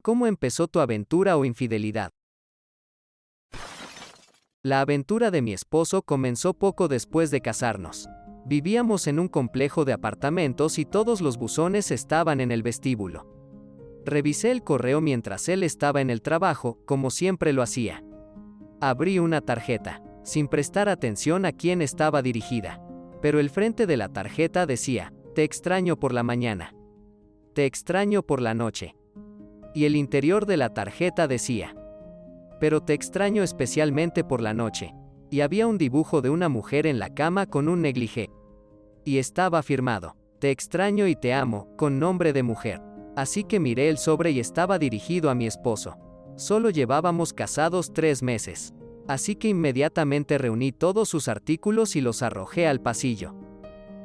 ¿Cómo empezó tu aventura o infidelidad? La aventura de mi esposo comenzó poco después de casarnos. Vivíamos en un complejo de apartamentos y todos los buzones estaban en el vestíbulo. Revisé el correo mientras él estaba en el trabajo, como siempre lo hacía. Abrí una tarjeta, sin prestar atención a quién estaba dirigida. Pero el frente de la tarjeta decía: te extraño por la mañana. Te extraño por la noche. Y el interior de la tarjeta decía: pero te extraño especialmente por la noche. Y había un dibujo de una mujer en la cama con un negligé. Y estaba firmado: te extraño y te amo, con nombre de mujer. Así que miré el sobre y estaba dirigido a mi esposo. Solo llevábamos casados 3 meses. Así que inmediatamente reuní todos sus artículos y los arrojé al pasillo.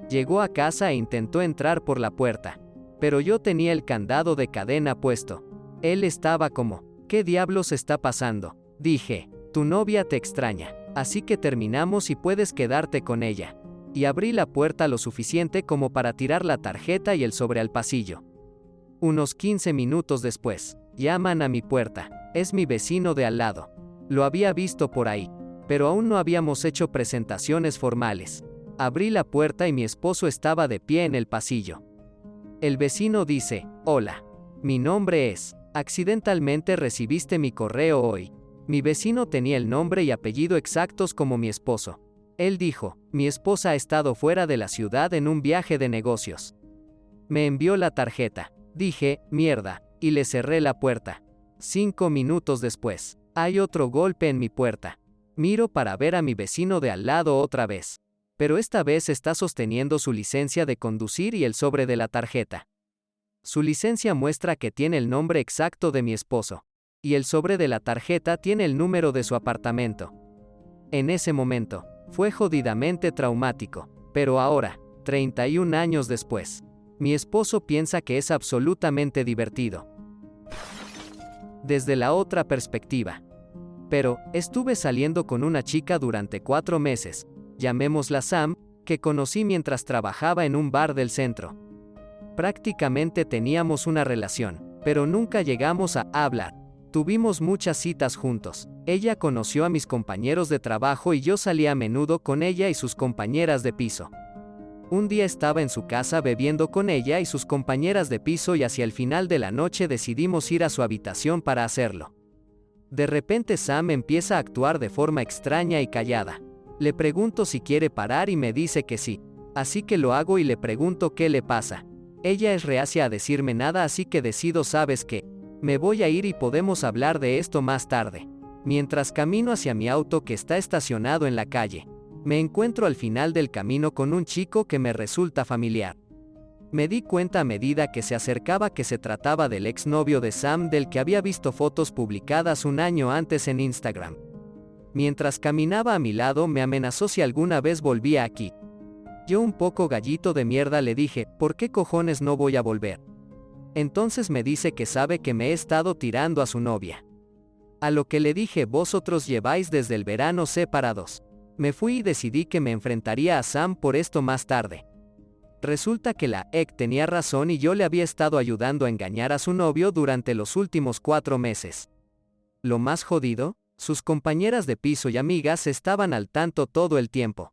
Llegó a casa e intentó entrar por la puerta. Pero yo tenía el candado de cadena puesto. Él estaba como: ¿qué diablos está pasando? Dije: tu novia te extraña. Así que terminamos y puedes quedarte con ella. Y abrí la puerta lo suficiente como para tirar la tarjeta y el sobre al pasillo. Unos 15 minutos después, llaman a mi puerta. Es mi vecino de al lado. Lo había visto por ahí, pero aún no habíamos hecho presentaciones formales. Abrí la puerta y mi esposo estaba de pie en el pasillo. El vecino dice: hola. Mi nombre es. Accidentalmente recibiste mi correo hoy. Mi vecino tenía el nombre y apellido exactos como mi esposo. Él dijo: mi esposa ha estado fuera de la ciudad en un viaje de negocios. Me envió la tarjeta. Dije: mierda, y le cerré la puerta. 5 minutos después, hay otro golpe en mi puerta. Miro para ver a mi vecino de al lado otra vez. Pero esta vez está sosteniendo su licencia de conducir y el sobre de la tarjeta. Su licencia muestra que tiene el nombre exacto de mi esposo. Y el sobre de la tarjeta tiene el número de su apartamento. En ese momento, fue jodidamente traumático. Pero ahora, 31 años después, mi esposo piensa que es absolutamente divertido. Desde la otra perspectiva. Pero, estuve saliendo con una chica durante 4 meses, llamémosla Sam, que conocí mientras trabajaba en un bar del centro. Prácticamente teníamos una relación, pero nunca llegamos a hablar. Tuvimos muchas citas juntos. Ella conoció a mis compañeros de trabajo y yo salía a menudo con ella y sus compañeras de piso. Un día estaba en su casa bebiendo con ella y sus compañeras de piso y hacia el final de la noche decidimos ir a su habitación para hacerlo. De repente Sam empieza a actuar de forma extraña y callada. Le pregunto si quiere parar y me dice que sí. Así que lo hago y le pregunto qué le pasa. Ella es reacia a decirme nada, así que decido: ¿sabes qué? Me voy a ir y podemos hablar de esto más tarde. Mientras camino hacia mi auto que está estacionado en la calle, me encuentro al final del camino con un chico que me resulta familiar. Me di cuenta a medida que se acercaba que se trataba del exnovio de Sam, del que había visto fotos publicadas un año antes en Instagram. Mientras caminaba a mi lado me amenazó si alguna vez volvía aquí. Yo, un poco gallito de mierda, le dije: ¿por qué cojones no voy a volver? Entonces me dice que sabe que me he estado tirando a su novia. A lo que le dije: vosotros lleváis desde el verano separados. Me fui y decidí que me enfrentaría a Sam por esto más tarde. Resulta que la ex tenía razón y yo le había estado ayudando a engañar a su novio durante los últimos 4 meses. Lo más jodido, sus compañeras de piso y amigas estaban al tanto todo el tiempo.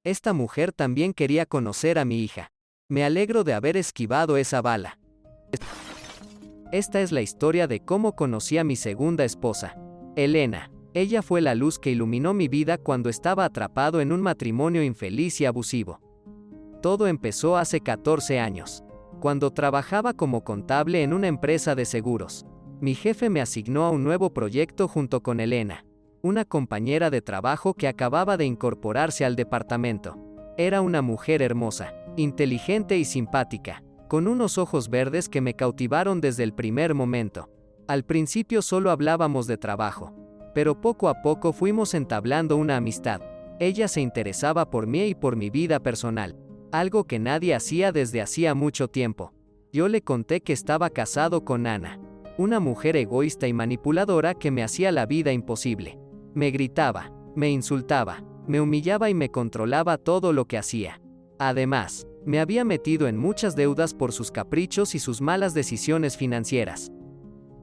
Esta mujer también quería conocer a mi hija. Me alegro de haber esquivado esa bala. Esta es la historia de cómo conocí a mi segunda esposa, Elena. Ella fue la luz que iluminó mi vida cuando estaba atrapado en un matrimonio infeliz y abusivo. Todo empezó hace 14 años, cuando trabajaba como contable en una empresa de seguros. Mi jefe me asignó a un nuevo proyecto junto con Elena, una compañera de trabajo que acababa de incorporarse al departamento. Era una mujer hermosa, inteligente y simpática, con unos ojos verdes que me cautivaron desde el primer momento. Al principio solo hablábamos de trabajo, pero poco a poco fuimos entablando una amistad. Ella se interesaba por mí y por mi vida personal, algo que nadie hacía desde hacía mucho tiempo. Yo le conté que estaba casado con Ana, una mujer egoísta y manipuladora que me hacía la vida imposible. Me gritaba, me insultaba, me humillaba y me controlaba todo lo que hacía. Además, me había metido en muchas deudas por sus caprichos y sus malas decisiones financieras.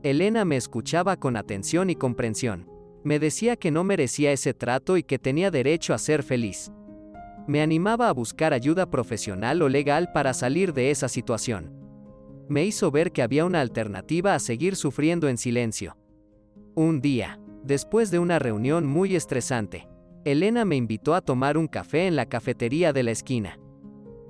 Elena me escuchaba con atención y comprensión. Me decía que no merecía ese trato y que tenía derecho a ser feliz. Me animaba a buscar ayuda profesional o legal para salir de esa situación. Me hizo ver que había una alternativa a seguir sufriendo en silencio. Un día, después de una reunión muy estresante, Elena me invitó a tomar un café en la cafetería de la esquina.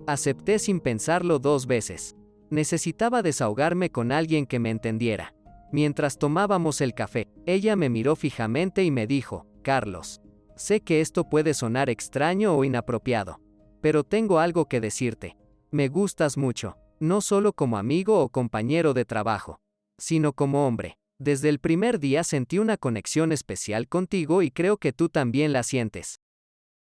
Acepté sin pensarlo 2 veces. Necesitaba desahogarme con alguien que me entendiera. Mientras tomábamos el café, ella me miró fijamente y me dijo: Carlos, sé que esto puede sonar extraño o inapropiado, pero tengo algo que decirte. Me gustas mucho, no solo como amigo o compañero de trabajo, sino como hombre. Desde el primer día sentí una conexión especial contigo y creo que tú también la sientes.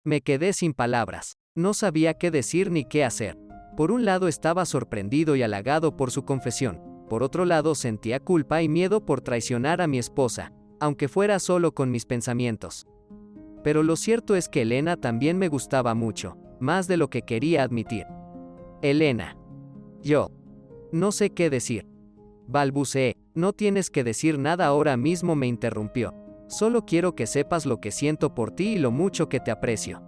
Me quedé sin palabras. No sabía qué decir ni qué hacer. Por un lado estaba sorprendido y halagado por su confesión. Por otro lado sentía culpa y miedo por traicionar a mi esposa, aunque fuera solo con mis pensamientos. Pero lo cierto es que Elena también me gustaba mucho, más de lo que quería admitir. Elena. Yo. No sé qué decir. Balbuceé. No tienes que decir nada ahora mismo, me interrumpió. Solo quiero que sepas lo que siento por ti y lo mucho que te aprecio.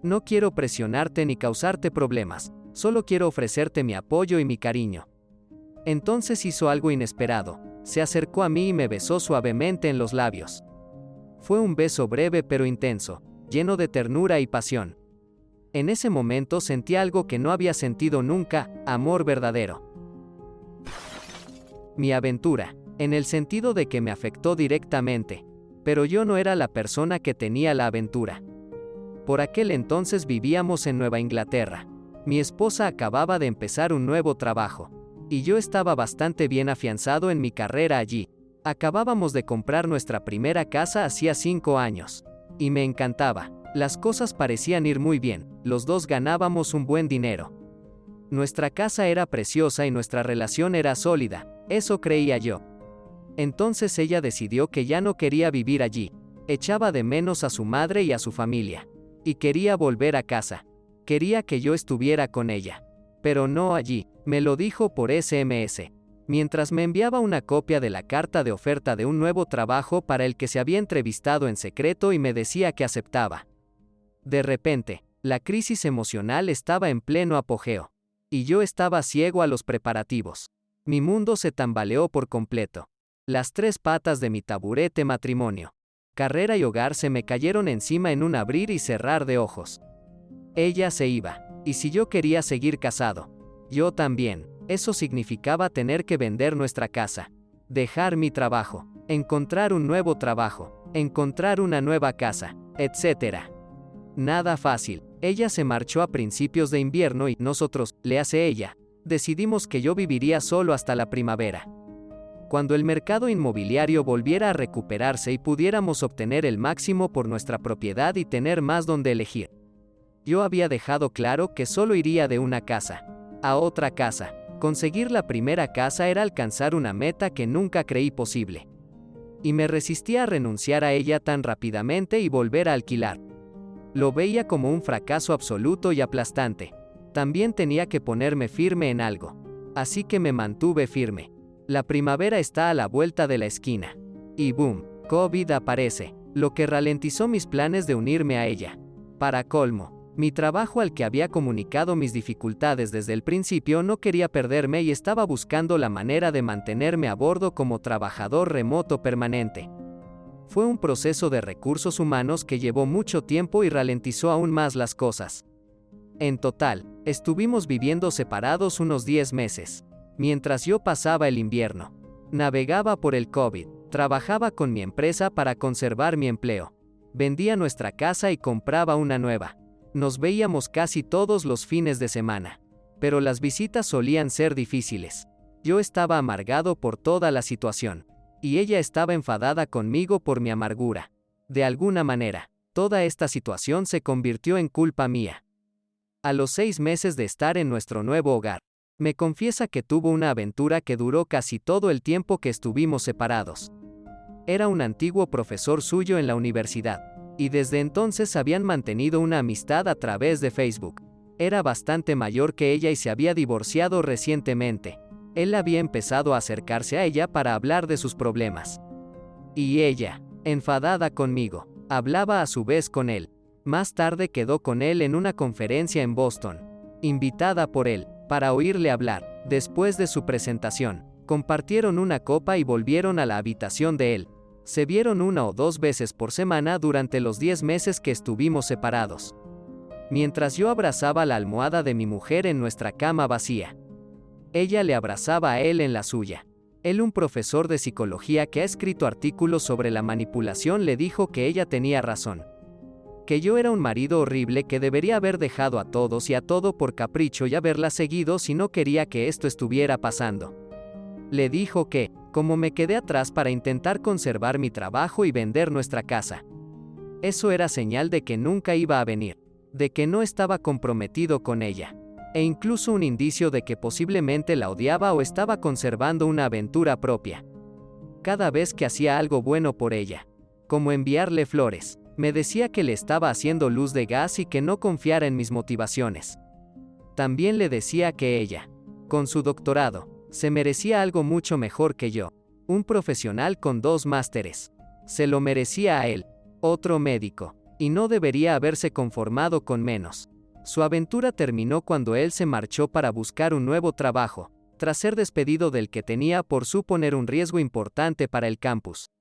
No quiero presionarte ni causarte problemas, solo quiero ofrecerte mi apoyo y mi cariño. Entonces hizo algo inesperado, se acercó a mí y me besó suavemente en los labios. Fue un beso breve pero intenso, lleno de ternura y pasión. En ese momento sentí algo que no había sentido nunca: amor verdadero. Mi aventura, en el sentido de que me afectó directamente, pero yo no era la persona que tenía la aventura. Por aquel entonces vivíamos en Nueva Inglaterra. Mi esposa acababa de empezar un nuevo trabajo, y yo estaba bastante bien afianzado en mi carrera allí. Acabábamos de comprar nuestra primera casa hacía 5 años, y me encantaba. Las cosas parecían ir muy bien, los dos ganábamos un buen dinero. Nuestra casa era preciosa y nuestra relación era sólida, eso creía yo. Entonces ella decidió que ya no quería vivir allí, echaba de menos a su madre y a su familia, y quería volver a casa. Quería que yo estuviera con ella, pero no allí. Me lo dijo por SMS, mientras me enviaba una copia de la carta de oferta de un nuevo trabajo para el que se había entrevistado en secreto y me decía que aceptaba. De repente, la crisis emocional estaba en pleno apogeo, y yo estaba ciego a los preparativos. Mi mundo se tambaleó por completo. Las 3 patas de mi taburete matrimonio, carrera y hogar se me cayeron encima en un abrir y cerrar de ojos. Ella se iba, y si yo quería seguir casado, yo también. Eso significaba tener que vender nuestra casa, dejar mi trabajo, encontrar un nuevo trabajo, encontrar una nueva casa, etc. Nada fácil. Ella se marchó a principios de invierno y nosotros, le hace ella, decidimos que yo viviría solo hasta la primavera. Cuando el mercado inmobiliario volviera a recuperarse y pudiéramos obtener el máximo por nuestra propiedad y tener más donde elegir. Yo había dejado claro que solo iría de una casa a otra casa. Conseguir la primera casa era alcanzar una meta que nunca creí posible. Y me resistía a renunciar a ella tan rápidamente y volver a alquilar. Lo veía como un fracaso absoluto y aplastante. También tenía que ponerme firme en algo. Así que me mantuve firme. La primavera está a la vuelta de la esquina. Y boom, COVID aparece, lo que ralentizó mis planes de unirme a ella. Para colmo, mi trabajo al que había comunicado mis dificultades desde el principio no quería perderme y estaba buscando la manera de mantenerme a bordo como trabajador remoto permanente. Fue un proceso de recursos humanos que llevó mucho tiempo y ralentizó aún más las cosas. En total, estuvimos viviendo separados unos 10 meses. Mientras yo pasaba el invierno, navegaba por el COVID, trabajaba con mi empresa para conservar mi empleo, vendía nuestra casa y compraba una nueva. Nos veíamos casi todos los fines de semana, pero las visitas solían ser difíciles. Yo estaba amargado por toda la situación, y ella estaba enfadada conmigo por mi amargura. De alguna manera, toda esta situación se convirtió en culpa mía. A los 6 meses de estar en nuestro nuevo hogar, me confiesa que tuvo una aventura que duró casi todo el tiempo que estuvimos separados. Era un antiguo profesor suyo en la universidad, y desde entonces habían mantenido una amistad a través de Facebook. Era bastante mayor que ella y se había divorciado recientemente. Él había empezado a acercarse a ella para hablar de sus problemas. Y ella, enfadada conmigo, hablaba a su vez con él. Más tarde quedó con él en una conferencia en Boston, invitada por él, para oírle hablar. Después de su presentación, compartieron una copa y volvieron a la habitación de él. Se vieron 1 o 2 veces por semana durante los 10 meses que estuvimos separados. Mientras yo abrazaba la almohada de mi mujer en nuestra cama vacía, ella le abrazaba a él en la suya. Él, un profesor de psicología que ha escrito artículos sobre la manipulación, le dijo que ella tenía razón. Que yo era un marido horrible que debería haber dejado a todos y a todo por capricho y haberla seguido si no quería que esto estuviera pasando. Le dijo que, como me quedé atrás para intentar conservar mi trabajo y vender nuestra casa, eso era señal de que nunca iba a venir, de que no estaba comprometido con ella, e incluso un indicio de que posiblemente la odiaba o estaba conservando una aventura propia. Cada vez que hacía algo bueno por ella, como enviarle flores, me decía que le estaba haciendo luz de gas y que no confiara en mis motivaciones. También le decía que ella, con su doctorado, se merecía algo mucho mejor que yo, un profesional con 2 másteres. Se lo merecía a él, otro médico, y no debería haberse conformado con menos. Su aventura terminó cuando él se marchó para buscar un nuevo trabajo, tras ser despedido del que tenía por suponer un riesgo importante para el campus,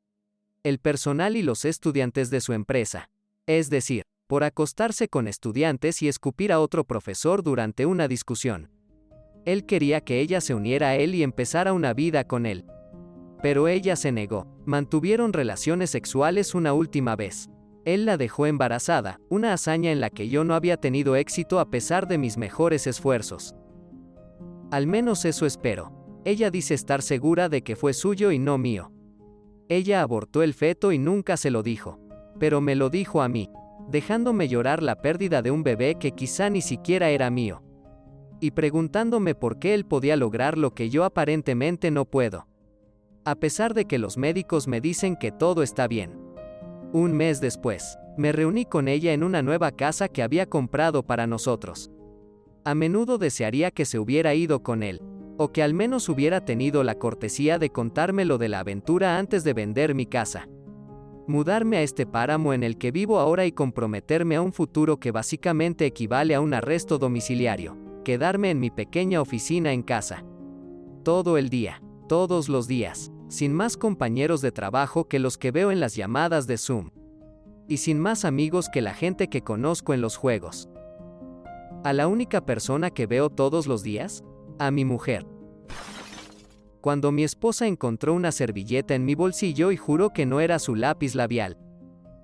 el personal y los estudiantes de su empresa. Es decir, por acostarse con estudiantes y escupir a otro profesor durante una discusión. Él quería que ella se uniera a él y empezara una vida con él. Pero ella se negó. Mantuvieron relaciones sexuales una última vez. Él la dejó embarazada, una hazaña en la que yo no había tenido éxito a pesar de mis mejores esfuerzos. Al menos eso espero. Ella dice estar segura de que fue suyo y no mío. Ella abortó el feto y nunca se lo dijo. Pero me lo dijo a mí, dejándome llorar la pérdida de un bebé que quizá ni siquiera era mío. Y preguntándome por qué él podía lograr lo que yo aparentemente no puedo. A pesar de que los médicos me dicen que todo está bien. Un mes después, me reuní con ella en una nueva casa que había comprado para nosotros. A menudo desearía que se hubiera ido con él, o que al menos hubiera tenido la cortesía de contarme lo de la aventura antes de vender mi casa. Mudarme a este páramo en el que vivo ahora y comprometerme a un futuro que básicamente equivale a un arresto domiciliario. Quedarme en mi pequeña oficina en casa. Todo el día, todos los días, sin más compañeros de trabajo que los que veo en las llamadas de Zoom. Y sin más amigos que la gente que conozco en los juegos. ¿A la única persona que veo todos los días? A mi mujer. Cuando mi esposa encontró una servilleta en mi bolsillo y juró que no era su lápiz labial.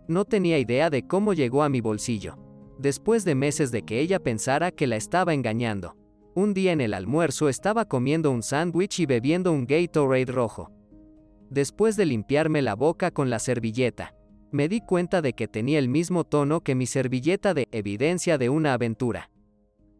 No tenía idea de cómo llegó a mi bolsillo. Después de meses de que ella pensara que la estaba engañando. Un día en el almuerzo estaba comiendo un sándwich y bebiendo un Gatorade rojo. Después de limpiarme la boca con la servilleta, me di cuenta de que tenía el mismo tono que mi servilleta de evidencia de una aventura.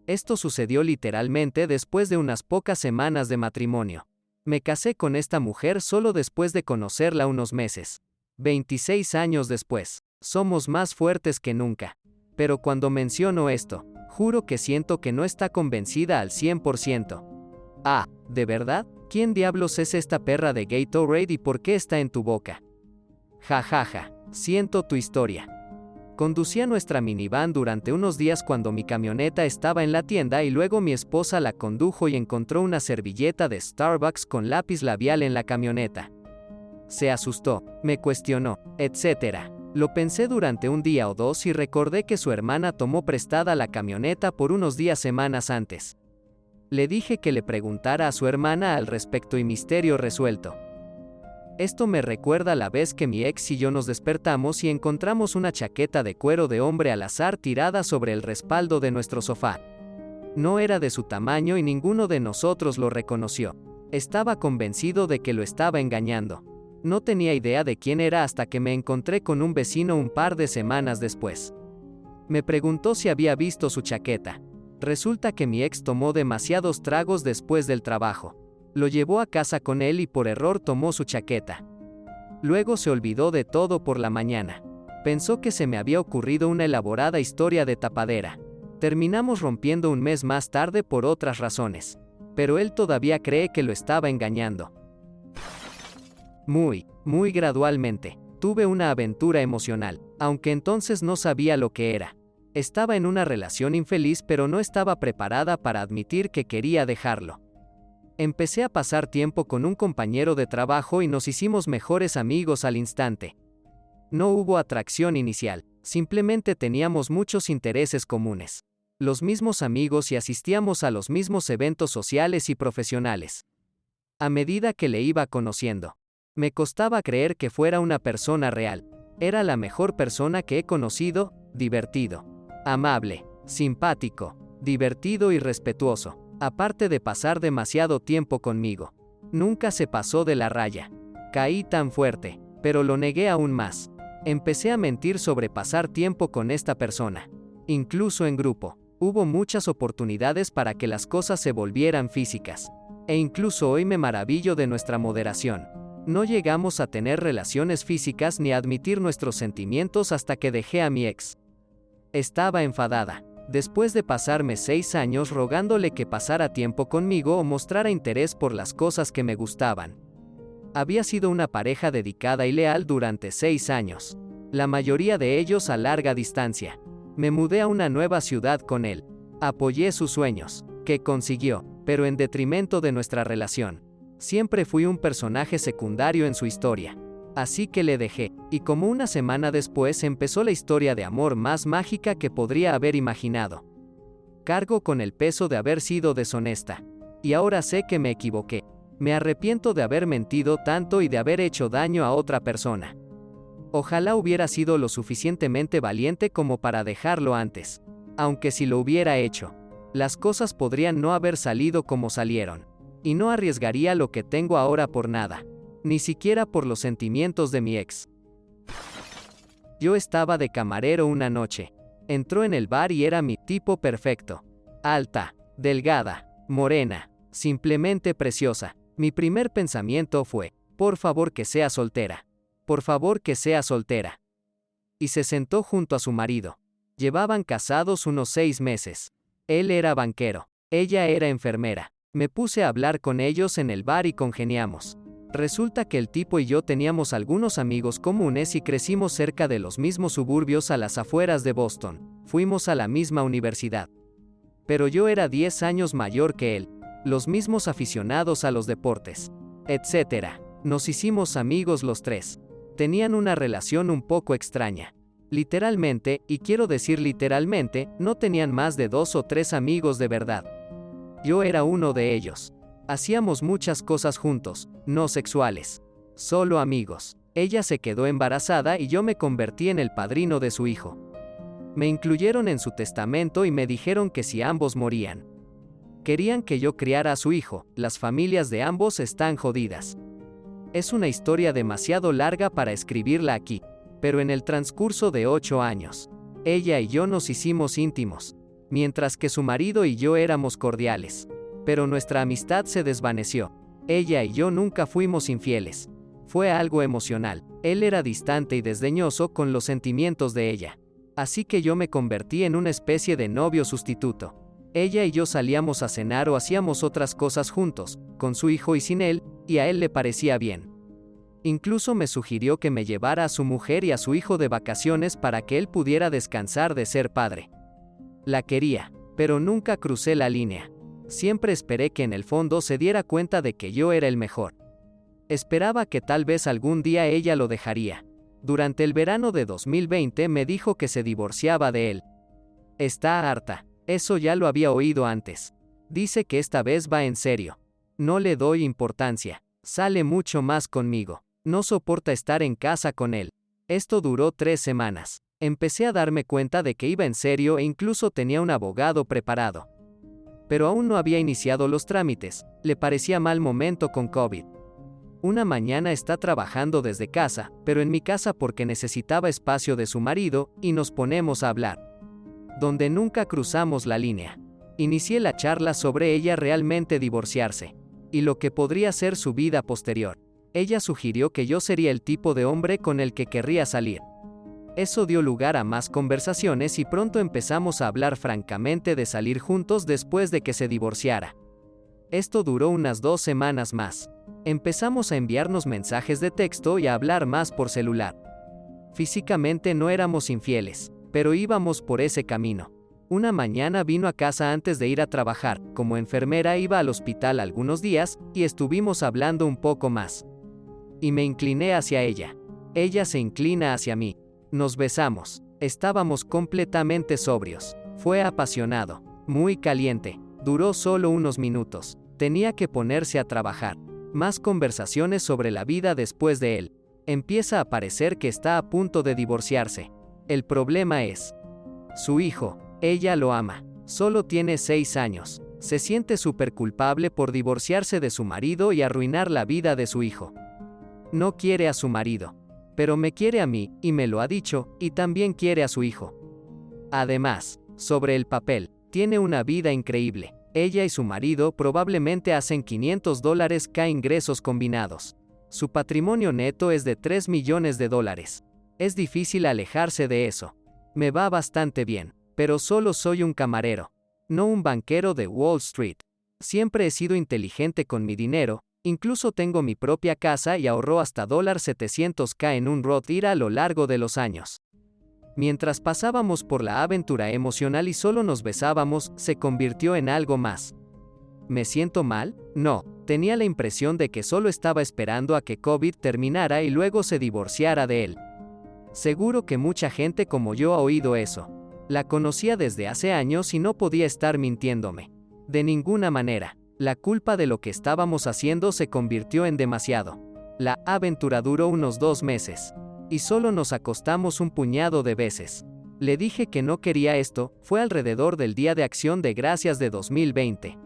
Esto sucedió literalmente después de unas pocas semanas de matrimonio. Me casé con esta mujer solo después de conocerla unos meses. 26 años después, somos más fuertes que nunca. Pero cuando menciono esto, juro que siento que no está convencida al 100%. Ah, ¿de verdad? ¿Quién diablos es esta perra de Gatorade y por qué está en tu boca? Ja ja ja, siento tu historia. Conducía nuestra minivan durante unos días cuando mi camioneta estaba en la tienda y luego mi esposa la condujo y encontró una servilleta de Starbucks con lápiz labial en la camioneta. Se asustó, me cuestionó, etc. Lo pensé durante un día o dos y recordé que su hermana tomó prestada la camioneta por unos días semanas antes. Le dije que le preguntara a su hermana al respecto y misterio resuelto. Esto me recuerda la vez que mi ex y yo nos despertamos y encontramos una chaqueta de cuero de hombre al azar tirada sobre el respaldo de nuestro sofá. No era de su tamaño y ninguno de nosotros lo reconoció. Estaba convencido de que lo estaba engañando. No tenía idea de quién era hasta que me encontré con un vecino un par de semanas después. Me preguntó si había visto su chaqueta. Resulta que mi ex tomó demasiados tragos después del trabajo. Lo llevó a casa con él y por error tomó su chaqueta. Luego se olvidó de todo por la mañana. Pensó que se me había ocurrido una elaborada historia de tapadera. Terminamos rompiendo un mes más tarde por otras razones. pero él todavía cree que lo estaba engañando. Muy gradualmente, tuve una aventura emocional, aunque entonces no sabía lo que era. Estaba en una relación infeliz, pero no estaba preparada para admitir que quería dejarlo. Empecé a pasar tiempo con un compañero de trabajo y nos hicimos mejores amigos al instante. No hubo atracción inicial, simplemente teníamos muchos intereses comunes. Los mismos amigos y asistíamos a los mismos eventos sociales y profesionales. A medida que le iba conociendo, me costaba creer que fuera una persona real. Era la mejor persona que he conocido, divertido, amable, simpático, divertido y respetuoso, aparte de pasar demasiado tiempo conmigo. Nunca se pasó de la raya. Caí tan fuerte, pero lo negué aún más. Empecé a mentir sobre pasar tiempo con esta persona. Incluso en grupo, hubo muchas oportunidades para que las cosas se volvieran físicas. E incluso hoy me maravillo de nuestra moderación. No llegamos a tener relaciones físicas ni a admitir nuestros sentimientos hasta que dejé a mi ex. Estaba enfadada. Después de pasarme 6 años rogándole que pasara tiempo conmigo o mostrara interés por las cosas que me gustaban. Había sido una pareja dedicada y leal durante 6 años. La mayoría de ellos a larga distancia. Me mudé a una nueva ciudad con él. Apoyé sus sueños, que consiguió, pero en detrimento de nuestra relación. Siempre fui un personaje secundario en su historia. Así que le dejé, y como una semana después empezó la historia de amor más mágica que podría haber imaginado. Cargo con el peso de haber sido deshonesta. Y ahora sé que me equivoqué. Me arrepiento de haber mentido tanto y de haber hecho daño a otra persona. Ojalá hubiera sido lo suficientemente valiente como para dejarlo antes. Aunque si lo hubiera hecho, las cosas podrían no haber salido como salieron. Y no arriesgaría lo que tengo ahora por nada. Ni siquiera por los sentimientos de mi ex. Yo estaba de camarero una noche. Entró en el bar y era mi tipo perfecto. Alta, delgada, morena, simplemente preciosa. Mi primer pensamiento fue, por favor que sea soltera. Por favor que sea soltera. Y se sentó junto a su marido. Llevaban casados unos 6 meses. Él era banquero. Ella era enfermera. Me puse a hablar con ellos en el bar y congeniamos. Resulta que el tipo y yo teníamos algunos amigos comunes y crecimos cerca de los mismos suburbios a las afueras de Boston. Fuimos a la misma universidad. Pero yo era 10 años mayor que él. Los mismos aficionados a los deportes, etc. Nos hicimos amigos los tres. Tenían una relación un poco extraña. Literalmente, y quiero decir literalmente, no tenían más de 2 o 3 amigos de verdad. Yo era uno de ellos. Hacíamos muchas cosas juntos, no sexuales. Solo amigos. Ella se quedó embarazada y yo me convertí en el padrino de su hijo. Me incluyeron en su testamento y me dijeron que si ambos morían, querían que yo criara a su hijo. Las familias de ambos están jodidas. Es una historia demasiado larga para escribirla aquí, pero en el transcurso de 8 años, ella y yo nos hicimos íntimos, mientras que su marido y yo éramos cordiales. Pero nuestra amistad se desvaneció. Ella y yo nunca fuimos infieles. Fue algo emocional. Él era distante y desdeñoso con los sentimientos de ella. Así que yo me convertí en una especie de novio sustituto. Ella y yo salíamos a cenar o hacíamos otras cosas juntos, con su hijo y sin él, y a él le parecía bien. Incluso me sugirió que me llevara a su mujer y a su hijo de vacaciones para que él pudiera descansar de ser padre. La quería, pero nunca crucé la línea. Siempre esperé que en el fondo se diera cuenta de que yo era el mejor. Esperaba que tal vez algún día ella lo dejaría. Durante el verano de 2020 me dijo que se divorciaba de él. Está harta. Eso ya lo había oído antes. Dice que esta vez va en serio. No le doy importancia. Sale mucho más conmigo. No soporta estar en casa con él. Esto duró 3 semanas. Empecé a darme cuenta de que iba en serio e incluso tenía un abogado preparado. Pero aún no había iniciado los trámites. Le parecía mal momento con COVID. Una mañana está trabajando desde casa, pero en mi casa porque necesitaba espacio de su marido, y nos ponemos a hablar. Donde nunca cruzamos la línea. Inicié la charla sobre ella realmente divorciarse, y lo que podría ser su vida posterior. Ella sugirió que yo sería el tipo de hombre con el que querría salir. Eso dio lugar a más conversaciones y pronto empezamos a hablar francamente de salir juntos después de que se divorciara. Esto duró unas 2 semanas más. Empezamos a enviarnos mensajes de texto y a hablar más por celular. Físicamente no éramos infieles, pero íbamos por ese camino. Una mañana vino a casa antes de ir a trabajar. Como enfermera iba al hospital algunos días, y estuvimos hablando un poco más. Y me incliné hacia ella. Ella se inclina hacia mí. Nos besamos. Estábamos completamente sobrios. Fue apasionado, muy caliente. Duró solo unos minutos. Tenía que ponerse a trabajar. Más conversaciones sobre la vida después de él. Empieza a parecer que está a punto de divorciarse. El problema es su hijo. Ella lo ama. Solo tiene 6 años. Se siente súper culpable por divorciarse de su marido y arruinar la vida de su hijo. No quiere a su marido, pero me quiere a mí, y me lo ha dicho, y también quiere a su hijo. Además, sobre el papel, tiene una vida increíble. Ella y su marido probablemente hacen $500 cada ingresos combinados. Su patrimonio neto es de $3 millones. Es difícil alejarse de eso. Me va bastante bien, pero solo soy un camarero, no un banquero de Wall Street. Siempre he sido inteligente con mi dinero, incluso tengo mi propia casa y ahorró hasta $700K en un Roth IRA a lo largo de los años. Mientras pasábamos por la aventura emocional y solo nos besábamos, se convirtió en algo más. ¿Me siento mal? No, tenía la impresión de que solo estaba esperando a que COVID terminara y luego se divorciara de él. Seguro que mucha gente como yo ha oído eso. La conocía desde hace años y no podía estar mintiéndome. De ninguna manera. La culpa de lo que estábamos haciendo se convirtió en demasiado. La aventura duró unos 2 meses. Y solo nos acostamos un puñado de veces. Le dije que no quería esto. Fue alrededor del Día de Acción de Gracias de 2020.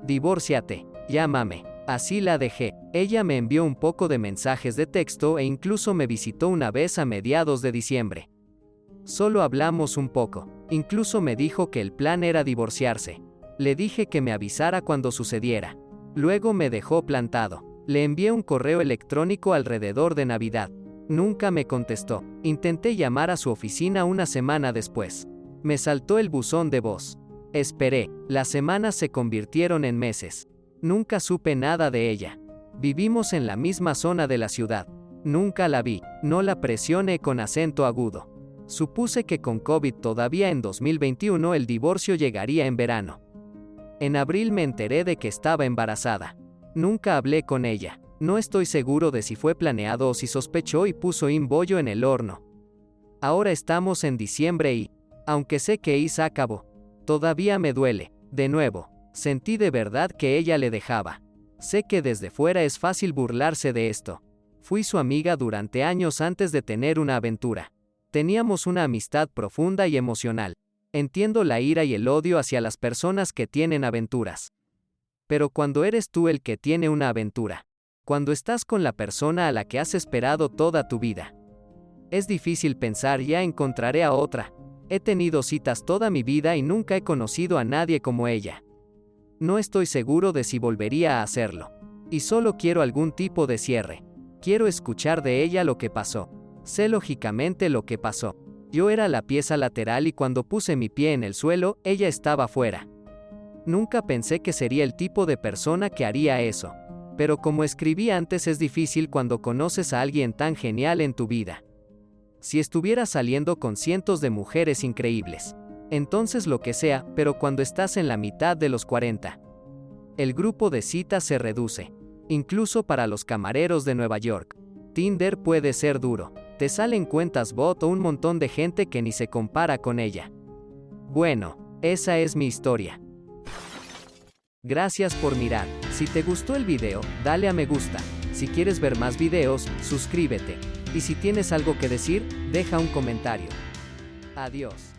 Divórciate, llámame. Así la dejé. Ella me envió un poco de mensajes de texto e incluso me visitó una vez a mediados de diciembre. Solo hablamos un poco. Incluso me dijo que el plan era divorciarse. Le dije que me avisara cuando sucediera. Luego me dejó plantado. Le envié un correo electrónico alrededor de Navidad. Nunca me contestó. Intenté llamar a su oficina una semana después. Me saltó el buzón de voz. Esperé. Las semanas se convirtieron en meses. Nunca supe nada de ella. Vivimos en la misma zona de la ciudad. Nunca la vi. No la presioné con acento agudo. Supuse que con COVID todavía en 2021 el divorcio llegaría en verano. En abril me enteré de que estaba embarazada. Nunca hablé con ella. No estoy seguro de si fue planeado o si sospechó y puso un bollo en el horno. Ahora estamos en diciembre y, aunque sé que se acabó, todavía me duele. De nuevo, sentí de verdad que ella le dejaba. Sé que desde fuera es fácil burlarse de esto. Fui su amiga durante años antes de tener una aventura. Teníamos una amistad profunda y emocional. Entiendo la ira y el odio hacia las personas que tienen aventuras. Pero cuando eres tú el que tiene una aventura, cuando estás con la persona a la que has esperado toda tu vida, es difícil pensar ya encontraré a otra. He tenido citas toda mi vida y nunca he conocido a nadie como ella. No estoy seguro de si volvería a hacerlo. Y solo quiero algún tipo de cierre. Quiero escuchar de ella lo que pasó. Sé lógicamente lo que pasó. Yo era la pieza lateral y cuando puse mi pie en el suelo, ella estaba fuera. Nunca pensé que sería el tipo de persona que haría eso. Pero como escribí antes, es difícil cuando conoces a alguien tan genial en tu vida. Si estuvieras saliendo con cientos de mujeres increíbles, entonces lo que sea, pero cuando estás en la mitad de los 40, el grupo de citas se reduce. Incluso para los camareros de Nueva York. Tinder puede ser duro. Te salen cuentas bot o un montón de gente que ni se compara con ella. Bueno, esa es mi historia. Gracias por mirar. Si te gustó el video, dale a me gusta. Si quieres ver más videos, suscríbete. Y si tienes algo que decir, deja un comentario. Adiós.